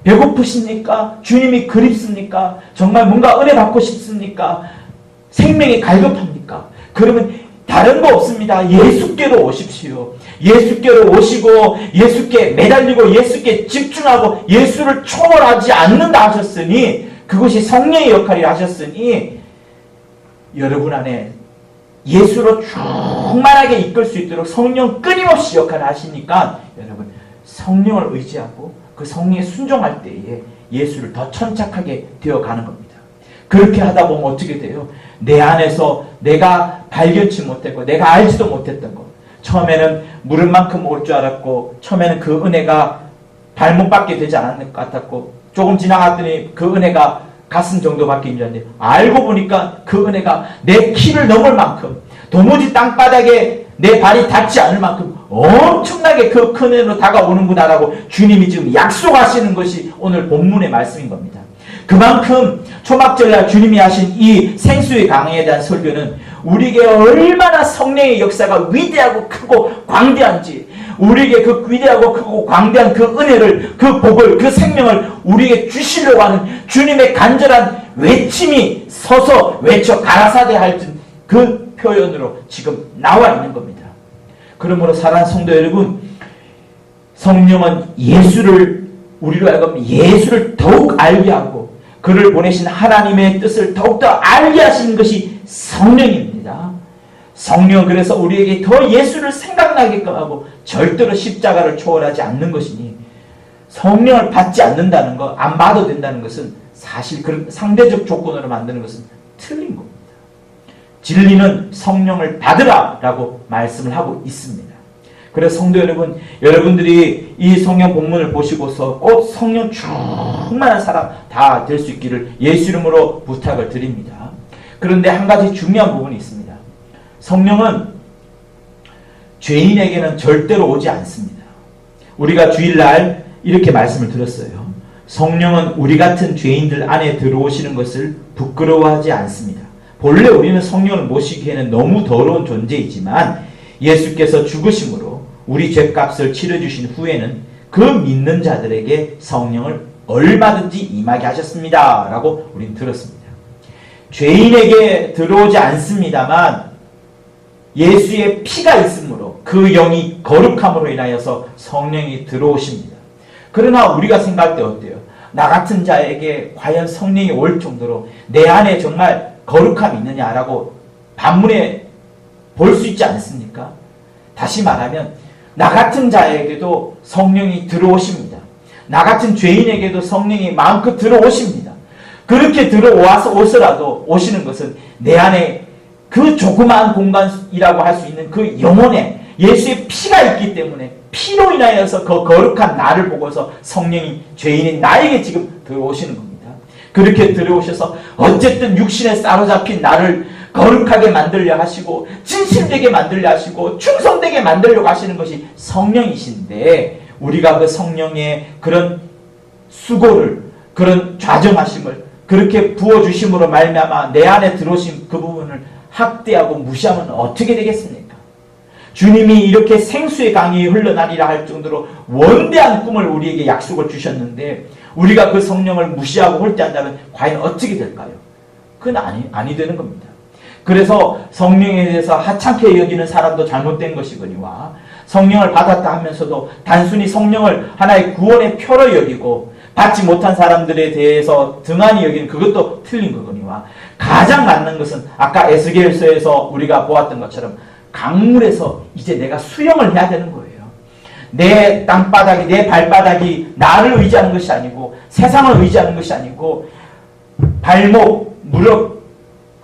배고프십니까? 주님이 그립습니까? 정말 뭔가 은혜 받고 싶습니까? 생명이 갈급합니까? 그러면 다른 거 없습니다. 예수께로 오십시오. 예수께로 오시고 예수께 매달리고 예수께 집중하고 예수를 초월하지 않는다 하셨으니 그것이 성령의 역할이라 하셨으니 여러분 안에 예수로 충만하게 이끌 수 있도록 성령 끊임없이 역할을 하시니까 여러분 성령을 의지하고 그 성령에 순종할 때에 예수를 더 천착하게 되어가는 겁니다. 그렇게 하다 보면 어떻게 돼요? 내 안에서 내가 발견치 못했고 내가 알지도 못했던 것 처음에는 물을 만큼 올 줄 알았고 처음에는 그 은혜가 발목밖에 되지 않았는 것 같았고 조금 지나갔더니 그 은혜가 가슴 정도밖에 있지 않는데 알고 보니까 그 은혜가 내 키를 넘을 만큼 도무지 땅바닥에 내 발이 닿지 않을 만큼 엄청나게 그 큰 은혜로 다가오는구나라고 주님이 지금 약속하시는 것이 오늘 본문의 말씀인 겁니다. 그만큼 초막절날 주님이 하신 이 생수의 강해에 대한 설교는 우리에게 얼마나 성령의 역사가 위대하고 크고 광대한지 우리에게 그 위대하고 크고 광대한 그 은혜를 그 복을 그 생명을 우리에게 주시려고 하는 주님의 간절한 외침이 서서 외쳐 가라사대 할 그 표현으로 지금 나와 있는 겁니다. 그러므로 사랑하는 성도 여러분 성령은 예수를 우리로 하여금 예수를 더욱 알게 하고 그를 보내신 하나님의 뜻을 더욱더 알게 하시는 것이 성령입니다. 성령은 그래서 우리에게 더 예수를 생각나게끔 하고 절대로 십자가를 초월하지 않는 것이니 성령을 받지 않는다는 것, 안 받아도 된다는 것은 사실 그런 상대적 조건으로 만드는 것은 틀린 겁니다. 진리는 성령을 받으라 라고 말씀을 하고 있습니다. 그래서 성도 여러분, 여러분들이 이 성경 본문을 보시고서 꼭 성령 충만한 사람 다 될 수 있기를 예수 이름으로 부탁을 드립니다. 그런데 한 가지 중요한 부분이 있습니다. 성령은 죄인에게는 절대로 오지 않습니다. 우리가 주일날 이렇게 말씀을 들었어요. 성령은 우리 같은 죄인들 안에 들어오시는 것을 부끄러워하지 않습니다. 본래 우리는 성령을 모시기에는 너무 더러운 존재이지만 예수께서 죽으심으로 우리 죄값을 치러주신 후에는 그 믿는 자들에게 성령을 얼마든지 임하게 하셨습니다. 라고 우리는 들었습니다. 죄인에게 들어오지 않습니다만 예수의 피가 있으므로 그 영이 거룩함으로 인하여서 성령이 들어오십니다. 그러나 우리가 생각할 때 어때요? 나 같은 자에게 과연 성령이 올 정도로 내 안에 정말 거룩함이 있느냐라고 반문에 볼 수 있지 않습니까? 다시 말하면 나 같은 자에게도 성령이 들어오십니다. 나 같은 죄인에게도 성령이 마음껏 들어오십니다. 그렇게 들어오서라도 오시는 것은 내 안에 그 조그마한 공간이라고 할 수 있는 그 영혼에 예수의 피가 있기 때문에 피로 인하여서 그 거룩한 나를 보고서 성령이 죄인인 나에게 지금 들어오시는 겁니다. 그렇게 들어오셔서 어쨌든 육신에 사로잡힌 나를 거룩하게 만들려 하시고 진실되게 만들려 하시고 충성되게 만들려고 하시는 것이 성령이신데 우리가 그 성령의 그런 수고를 그런 좌정하심을 그렇게 부어주심으로 말미암아 내 안에 들어오신 그 부분을 학대하고 무시하면 어떻게 되겠습니까? 주님이 이렇게 생수의 강이 흘러나리라 할 정도로 원대한 꿈을 우리에게 약속을 주셨는데 우리가 그 성령을 무시하고 홀대한다면 과연 어떻게 될까요? 그건 아니 되는 겁니다. 그래서 성령에 대해서 하찮게 여기는 사람도 잘못된 것이거니와 성령을 받았다 하면서도 단순히 성령을 하나의 구원의 표로 여기고 받지 못한 사람들에 대해서 등한히 여기는 그것도 틀린 거거니와 가장 맞는 것은 아까 에스겔서에서 우리가 보았던 것처럼 강물에서 이제 내가 수영을 해야 되는 거예요. 내 땅바닥이 내 발바닥이 나를 의지하는 것이 아니고 세상을 의지하는 것이 아니고 발목, 무릎,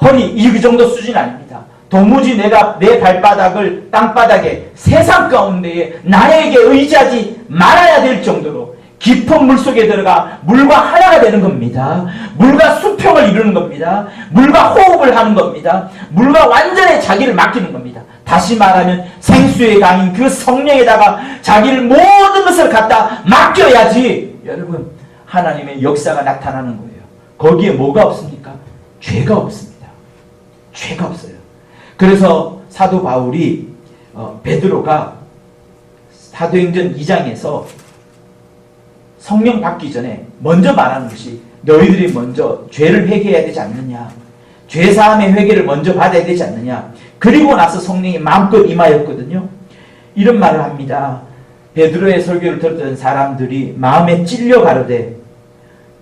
허리 이 정도 수준이 아닙니다. 도무지 내가 내 발바닥을 땅바닥에 세상 가운데에 나에게 의지하지 말아야 될 정도로 깊은 물속에 들어가 물과 하나가 되는 겁니다. 물과 수평을 이루는 겁니다. 물과 호흡을 하는 겁니다. 물과 완전히 자기를 맡기는 겁니다. 다시 말하면 생수의 강인 그 성령에다가 자기를 모든 것을 갖다 맡겨야지 여러분 하나님의 역사가 나타나는 거예요. 거기에 뭐가 없습니까? 죄가 없습니다. 죄가 없어요. 그래서 사도 바울이 베드로가 사도행전 2장에서 성령 받기 전에 먼저 말하는 것이 너희들이 먼저 죄를 회개해야 되지 않느냐. 죄사함의 회개를 먼저 받아야 되지 않느냐. 그리고 나서 성령이 마음껏 임하였거든요. 이런 말을 합니다. 베드로의 설교를 들었던 사람들이 마음에 찔려 가로되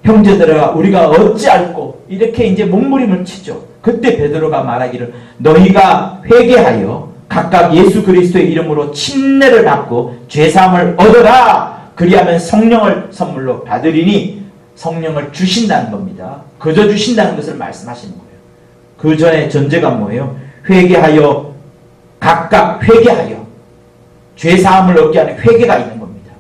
형제들아 우리가 어찌할꼬 이렇게 이제 몸부림을 치죠. 그때 베드로가 말하기를 너희가 회개하여 각각 예수 그리스도의 이름으로 침례를 받고 죄사함을 얻어라. 그리하면 성령을 선물로 받으리니 성령을 주신다는 겁니다. 그저 주신다는 것을 말씀하시는 거예요. 그 전에 전제가 뭐예요? 회개하여 각각 회개하여 죄사함을 얻게 하는 회개가 있는 겁니다.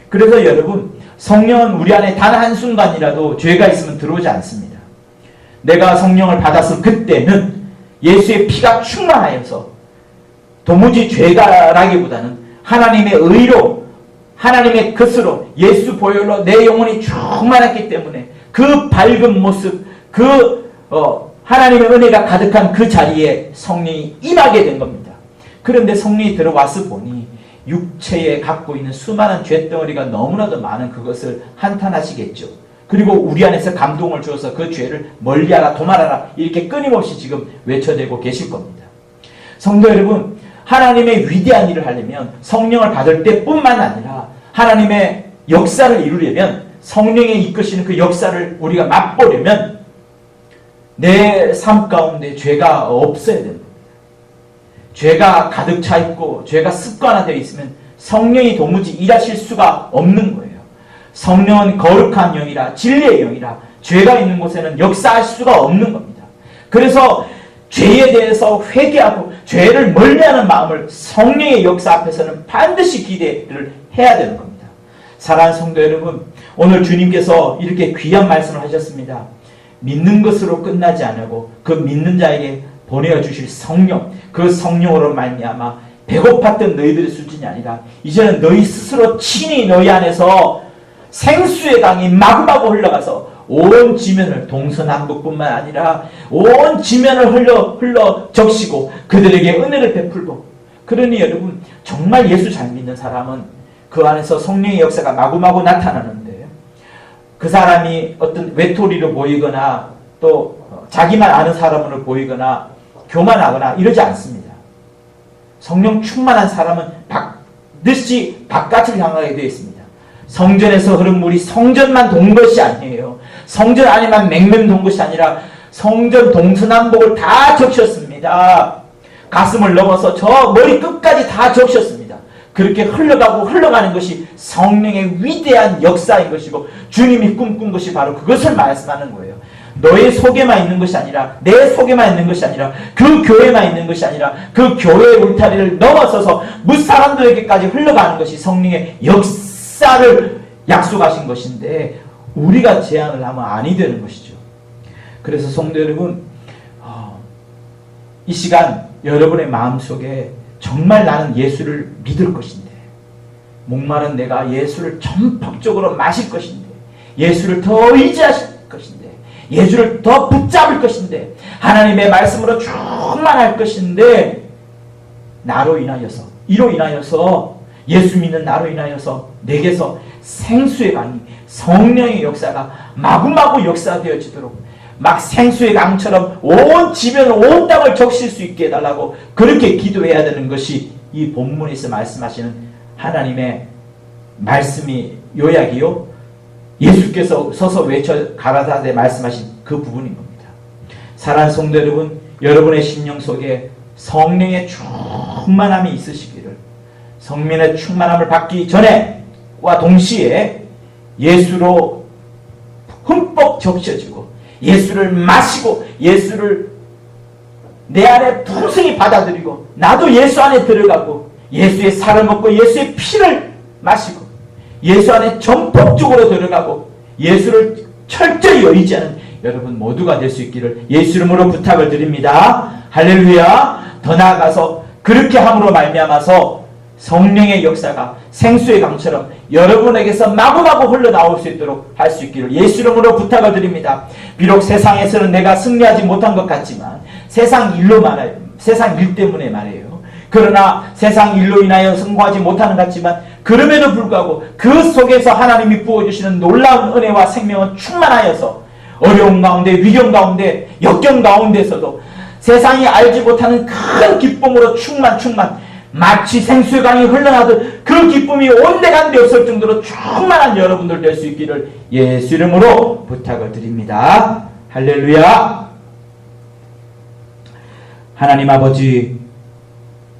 그래서 여러분 성령은 우리 안에 단 한순간이라도 죄가 있으면 들어오지 않습니다. 내가 성령을 받았을 그때는 예수의 피가 충만하여서 도무지 죄가라기보다는 하나님의 의로 하나님의 것으로 예수 보혈로 내 영혼이 충만했기 때문에 그 밝은 모습 하나님의 은혜가 가득한 그 자리에 성령이 임하게 된 겁니다. 그런데 성령이 들어와서 보니 육체에 갖고 있는 수많은 죄덩어리가 너무나도 많은 그것을 한탄하시겠죠. 그리고 우리 안에서 감동을 주어서 그 죄를 멀리하라 도말하라 이렇게 끊임없이 지금 외쳐대고 계실 겁니다. 성도 여러분 하나님의 위대한 일을 하려면 성령을 받을 때뿐만 아니라 하나님의 역사를 이루려면 성령이 이끄시는 그 역사를 우리가 맛보려면 내 삶 가운데 죄가 없어야 됩니다. 죄가 가득 차 있고 죄가 습관화되어 있으면 성령이 도무지 일하실 수가 없는 거예요. 성령은 거룩한 영이라 진리의 영이라 죄가 있는 곳에는 역사할 수가 없는 겁니다. 그래서 죄에 대해서 회개하고 죄를 멀리하는 마음을 성령의 역사 앞에서는 반드시 기대를 해야 되는 겁니다. 사랑하는 성도 여러분, 오늘 주님께서 이렇게 귀한 말씀을 하셨습니다. 믿는 것으로 끝나지 않고 그 믿는 자에게 보내어 주실 성령, 그 성령으로 말미암아 배고팠던 너희들의 수준이 아니라 이제는 너희 스스로 친히 너희 안에서 생수의 강이 마구마구 흘러가서 온 지면을 동서남북뿐만 아니라 온 지면을 흘러 적시고 그들에게 은혜를 베풀고 그러니 여러분 정말 예수 잘 믿는 사람은 그 안에서 성령의 역사가 마구마구 나타나는데 그 사람이 어떤 외톨이로 보이거나 또 자기만 아는 사람으로 보이거나 교만하거나 이러지 않습니다. 성령 충만한 사람은 반드시 바깥을 향하게 되어 있습니다. 성전에서 흐른 물이 성전만 돈 것이 아니에요. 성전 안에만 맹맹 돈 것이 아니라 성전 동서남북을 다 적셨습니다. 가슴을 넘어서 저 머리 끝까지 다 적셨습니다. 그렇게 흘러가는 것이 성령의 위대한 역사인 것이고 주님이 꿈꾼 것이 바로 그것을 말씀하는 거예요. 너의 속에만 있는 것이 아니라 내 속에만 있는 것이 아니라 그 교회만 있는 것이 아니라 그 교회의 울타리를 넘어서서 무사람들에게까지 흘러가는 것이 성령의 역사를 약속하신 것인데 우리가 제안을 하면 아니 되는 것이죠. 그래서 성도 여러분, 이 시간 여러분의 마음속에 정말 나는 예수를 믿을 것인데, 목마른 내가 예수를 전폭적으로 마실 것인데, 예수를 더 의지할 것인데, 예수를 더 붙잡을 것인데, 하나님의 말씀으로 충만할 것인데, 나로 인하여서, 이로 인하여서, 예수 믿는 나로 인하여서 내게서 생수의 강이, 성령의 역사가 마구마구 역사되어지도록 막 생수의 강처럼 온 지면 온 땅을 적실 수 있게 해달라고 그렇게 기도해야 되는 것이 이 본문에서 말씀하시는 하나님의 말씀이 요약이요, 예수께서 서서 외쳐 가라사대 말씀하신 그 부분인 겁니다. 사랑하는 성도 여러분, 여러분의 심령 속에 성령의 충만함이 있으시기를, 성령의 충만함을 받기 전에와 동시에 예수로 흠뻑 적셔지고 예수를 마시고 예수를 내 안에 풍성히 받아들이고 나도 예수 안에 들어가고 예수의 살을 먹고 예수의 피를 마시고 예수 안에 전폭적으로 들어가고 예수를 철저히 의지하는 여러분 모두가 될 수 있기를 예수 이름으로 부탁을 드립니다. 할렐루야. 더 나아가서 그렇게 함으로 말미암아서 성령의 역사가 생수의 강처럼 여러분에게서 마구마구 흘러나올 수 있도록 할 수 있기를 예수 이름으로 부탁을 드립니다. 비록 세상에서는 내가 승리하지 못한 것 같지만 세상 일 때문에 말이에요. 그러나 세상 일로 인하여 성공하지 못하는 것 같지만 그럼에도 불구하고 그 속에서 하나님이 부어주시는 놀라운 은혜와 생명은 충만하여서 어려운 가운데, 위경 가운데, 역경 가운데서도 세상이 알지 못하는 큰 기쁨으로 충만 마치 생수의 강이 흘러나듯 그 기쁨이 온데간데 없을 정도로 충만한 여러분들 될 수 있기를 예수 이름으로 부탁을 드립니다. 할렐루야. 하나님 아버지,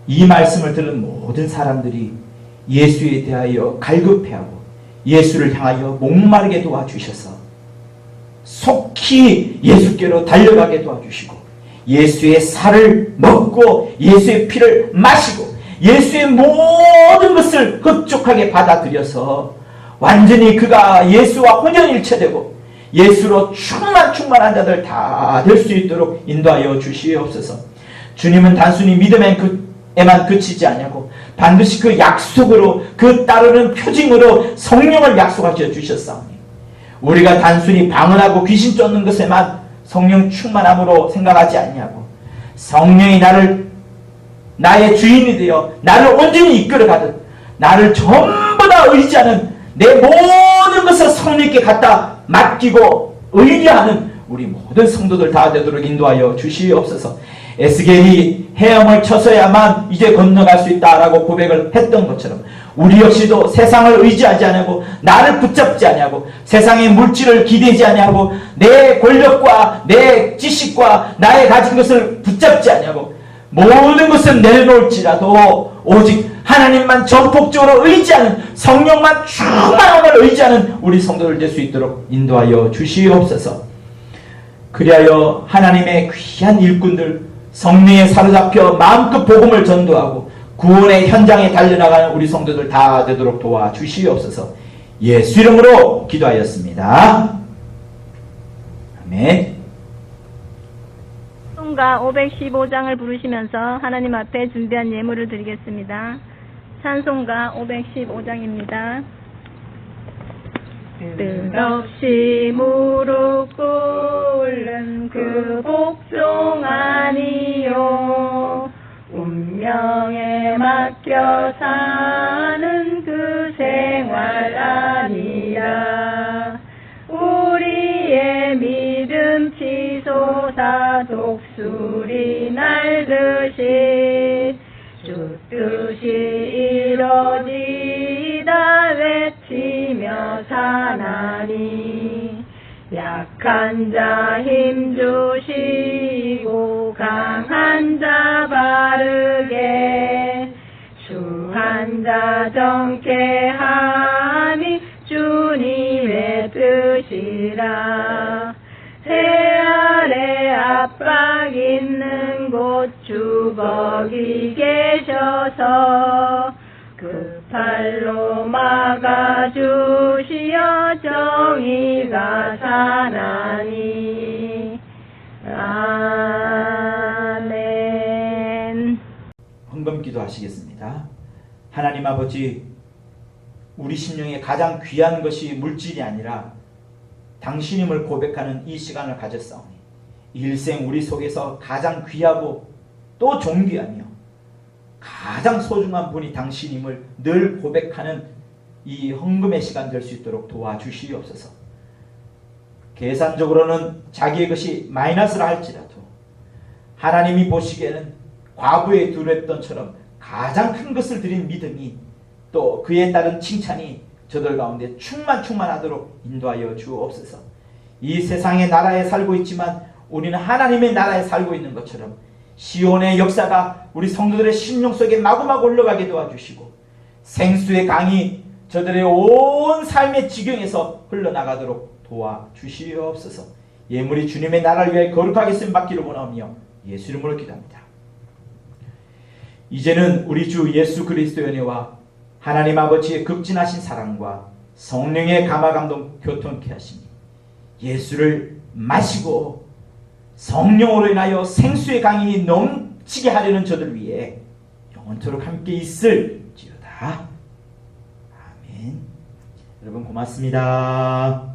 이 말씀을 들은 모든 사람들이 예수에 대하여 갈급해하고 예수를 향하여 목마르게 도와주셔서 속히 예수께로 달려가게 도와주시고 예수의 살을 먹고 예수의 피를 마시고 예수의 모든 것을 흡족하게 받아들여서 완전히 그가 예수와 혼연일체되고 예수로 충만한 자들 다 될 수 있도록 인도하여 주시옵소서. 주님은 단순히 믿음에만 그치지 않냐고 반드시 그 약속으로 그 따르는 표징으로 성령을 약속하셔 주셨사오니 우리가 단순히 방언하고 귀신 쫓는 것에만 성령 충만함으로 생각하지 않냐고 성령이 나의 주인이 되어 나를 온전히 이끌어가듯 나를 전부 다 의지하는 내 모든 것을 성령께 갖다 맡기고 의뢰하는 우리 모든 성도들 다 되도록 인도하여 주시옵소서. 에스겔이 헤엄을 쳐서야만 이제 건너갈 수 있다라고 고백을 했던 것처럼 우리 역시도 세상을 의지하지 않고 나를 붙잡지 않고 세상의 물질을 기대지 않고 내 권력과 내 지식과 나의 가진 것을 붙잡지 않고 모든 것을 내려놓을지라도 오직 하나님만 전폭적으로 의지하는 성령만 충만함을 의지하는 우리 성도들 될 수 있도록 인도하여 주시옵소서. 그리하여 하나님의 귀한 일꾼들 성령에 사로잡혀 마음껏 복음을 전도하고 구원의 현장에 달려나가는 우리 성도들 다 되도록 도와주시옵소서. 예수 이름으로 기도하였습니다. 아멘. 찬송가 515장을 부르시면서 하나님 앞에 준비한 예물을 드리겠습니다. 찬송가 515장입니다. 뜻없이 무릎 꿇는 그 복종 아니요 운명에 맡겨 사는 그 생활 아니라 뜻이 주 뜻이 이루어지다 외치며 사나니 약한 자 힘주시고 강한 자 바르게 추한 자 정케함이 주님의 뜻이라. 해 아래 압박 있는 곳 주 거기 계셔서 그 팔로 막아주시어 정의가 사나니. 아멘. 헌금 기도하시겠습니다. 하나님 아버지, 우리 심령에 가장 귀한 것이 물질이 아니라 당신임을 고백하는 이 시간을 가졌사오니 일생 우리 속에서 가장 귀하고 또 존귀하며 가장 소중한 분이 당신임을 늘 고백하는 이 헌금의 시간 될 수 있도록 도와주시옵소서. 계산적으로는 자기의 것이 마이너스라 할지라도 하나님이 보시기에는 과부에 두렸던처럼 가장 큰 것을 드린 믿음이 또 그에 따른 칭찬이 저들 가운데 충만하도록 인도하여 주옵소서. 이 세상의 나라에 살고 있지만 우리는 하나님의 나라에 살고 있는 것처럼 시온의 역사가 우리 성도들의 심령 속에 마구마구 올라가게 도와주시고 생수의 강이 저들의 온 삶의 지경에서 흘러나가도록 도와주시옵소서. 예물이 주님의 나라를 위해 거룩하게 쓰임받기를 원하며 예수 이름으로 기도합니다. 이제는 우리 주 예수 그리스도의 은혜와 하나님 아버지의 극진하신 사랑과 성령의 감화감동 교통케 하시니 예수를 마시고 성령으로 인하여 생수의 강이 넘치게 하려는 저들 위해 영원토록 함께 있을지어다. 아멘. 여러분 고맙습니다.